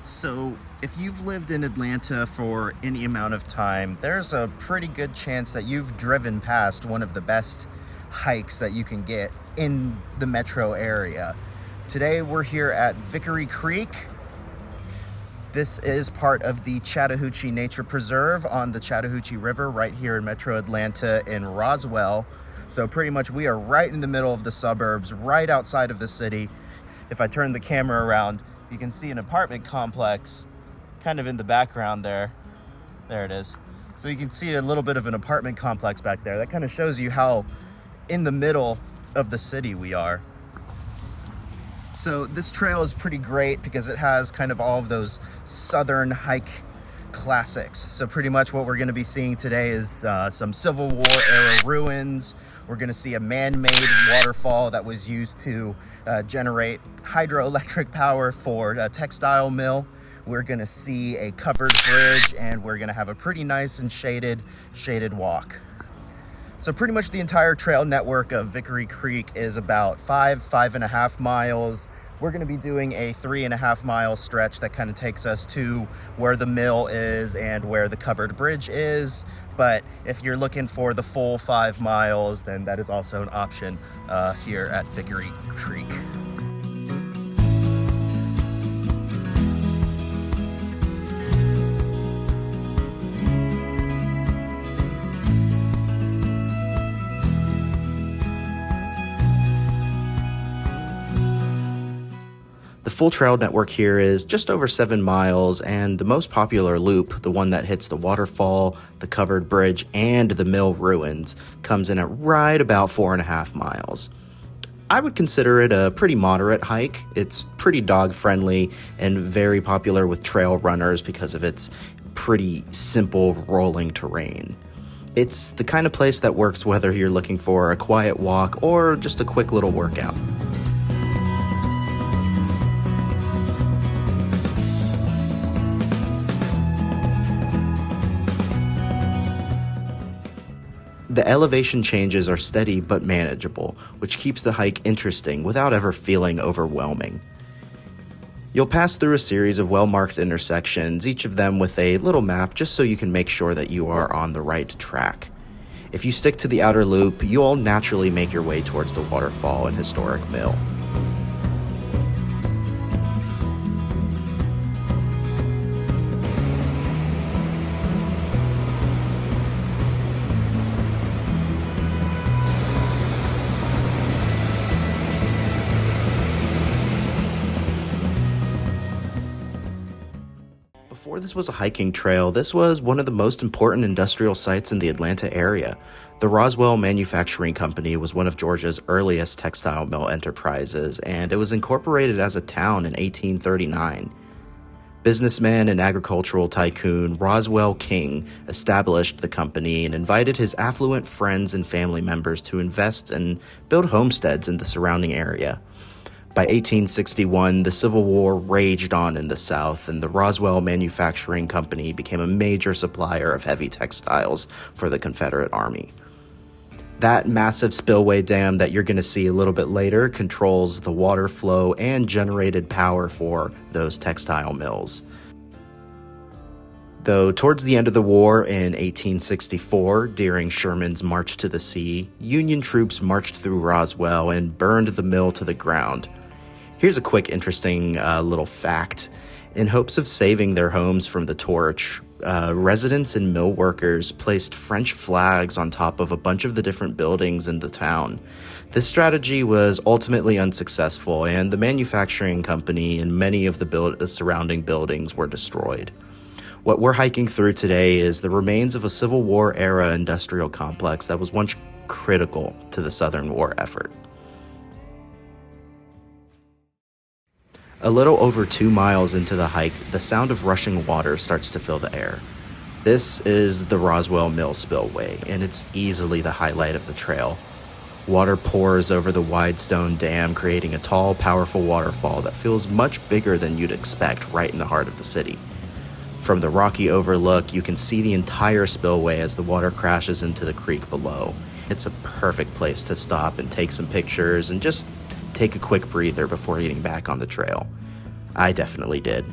So if you've lived in Atlanta for any amount of time, there's a pretty good chance that you've driven past one of the best hikes that you can get in the metro area. Today we're here at Vickery Creek. This is part of the Chattahoochee Nature Preserve on the Chattahoochee River right here in Metro Atlanta in Roswell. So pretty much we are right in the middle of the suburbs, right outside of the city. If I turn the camera around, you can see an apartment complex kind of in the background there. There it is. So you can see a little bit of an apartment complex back there. That kind of shows you how in the middle of the city we are. So this trail is pretty great because it has kind of all of those southern hike classics. So pretty much what we're going to be seeing today is some Civil War era ruins. We're going to see a man-made waterfall that was used to generate hydroelectric power for a textile mill. We're going to see a covered bridge, and we're going to have a pretty nice and shaded walk. So pretty much the entire trail network of Vickery Creek is about 5.5 miles. We're going to be doing a 3.5 mile stretch that kind of takes us to where the mill is and where the covered bridge is. But if you're looking for the full 5 miles, then that is also an option here at Vickery Creek. The full trail network here is just over 7 miles, and the most popular loop, the one that hits the waterfall, the covered bridge, and the mill ruins, comes in at right about 4.5 miles. I would consider it a pretty moderate hike. It's pretty dog-friendly and very popular with trail runners because of its pretty simple rolling terrain. It's the kind of place that works whether you're looking for a quiet walk or just a quick little workout. The elevation changes are steady but manageable, which keeps the hike interesting without ever feeling overwhelming. You'll pass through a series of well-marked intersections, each of them with a little map just so you can make sure that you are on the right track. If you stick to the outer loop, you'll naturally make your way towards the waterfall and historic mill. Before this was a hiking trail, this was one of the most important industrial sites in the Atlanta area. The Roswell Manufacturing Company was one of Georgia's earliest textile mill enterprises, and it was incorporated as a town in 1839. Businessman and agricultural tycoon Roswell King established the company and invited his affluent friends and family members to invest and build homesteads in the surrounding area. By 1861, the Civil War raged on in the South, and the Roswell Manufacturing Company became a major supplier of heavy textiles for the Confederate Army. That massive spillway dam that you're going to see a little bit later controls the water flow and generated power for those textile mills. Though towards the end of the war in 1864, during Sherman's March to the Sea, Union troops marched through Roswell and burned the mill to the ground. Here's a quick interesting little fact. In hopes of saving their homes from the torch, residents and mill workers placed French flags on top of a bunch of the different buildings in the town. This strategy was ultimately unsuccessful, and the manufacturing company and many of the surrounding buildings were destroyed. What we're hiking through today is the remains of a Civil War era industrial complex that was once critical to the Southern War effort. A little over 2 miles into the hike, the sound of rushing water starts to fill the air. This is the Roswell Mill spillway, and it's easily the highlight of the trail. Water pours over the wide stone dam, creating a tall, powerful waterfall that feels much bigger than you'd expect right in the heart of the city. From the rocky overlook, you can see the entire spillway as the water crashes into the creek below. It's a perfect place to stop and take some pictures and just take a quick breather before getting back on the trail. I definitely did.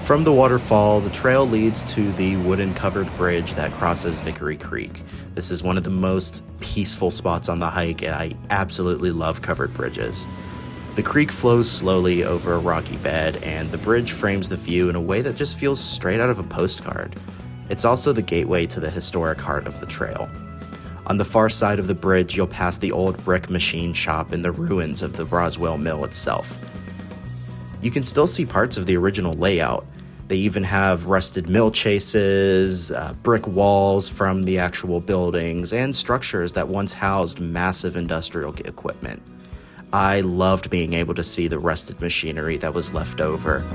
From the waterfall, the trail leads to the wooden covered bridge that crosses Vickery Creek. This is one of the most peaceful spots on the hike, and I absolutely love covered bridges. The creek flows slowly over a rocky bed, and the bridge frames the view in a way that just feels straight out of a postcard. It's also the gateway to the historic heart of the trail. On the far side of the bridge, you'll pass the old brick machine shop and the ruins of the Roswell mill itself. You can still see parts of the original layout. They even have rusted mill chases, brick walls from the actual buildings, and structures that once housed massive industrial equipment. I loved being able to see the rusted machinery that was left over.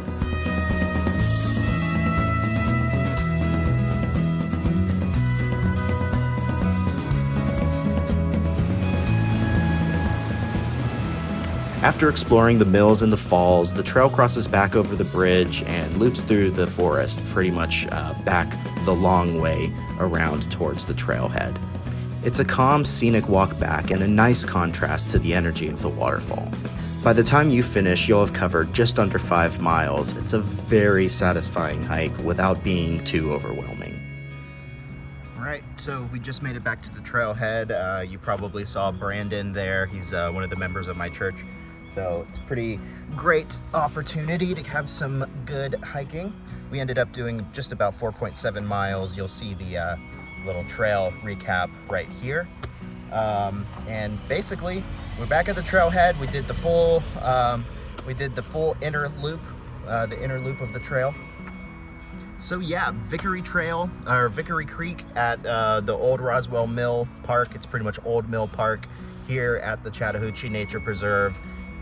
After exploring the mills and the falls, the trail crosses back over the bridge and loops through the forest, pretty much back the long way around towards the trailhead. It's a calm, scenic walk back and a nice contrast to the energy of the waterfall. By the time you finish, you'll have covered just under 5 miles. It's a very satisfying hike without being too overwhelming. All right, so we just made it back to the trailhead. You probably saw Brandon there. He's one of the members of my church. So it's a pretty great opportunity to have some good hiking. We ended up doing just about 4.7 miles. You'll see the little trail recap right here. And basically, we're back at the trailhead. We did the full inner loop, the inner loop of the trail. So yeah, Vickery Creek at the old Roswell Mill Park. It's pretty much Old Mill Park here at the Chattahoochee Nature Preserve.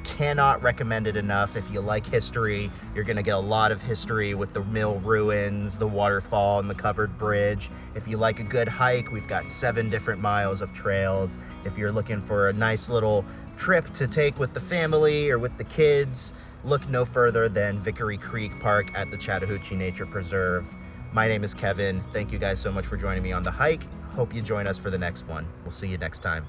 Cannot recommend it enough. If you like history, you're gonna get a lot of history with the mill ruins, the waterfall, and the covered bridge. If you like a good hike, we've got 7 different miles of trails. If you're looking for a nice little trip to take with the family or with the kids, look no further than Vickery Creek Park at the Chattahoochee Nature Preserve. My name is Kevin. Thank you guys so much for joining me on the hike. Hope you join us for the next one. We'll see you next time.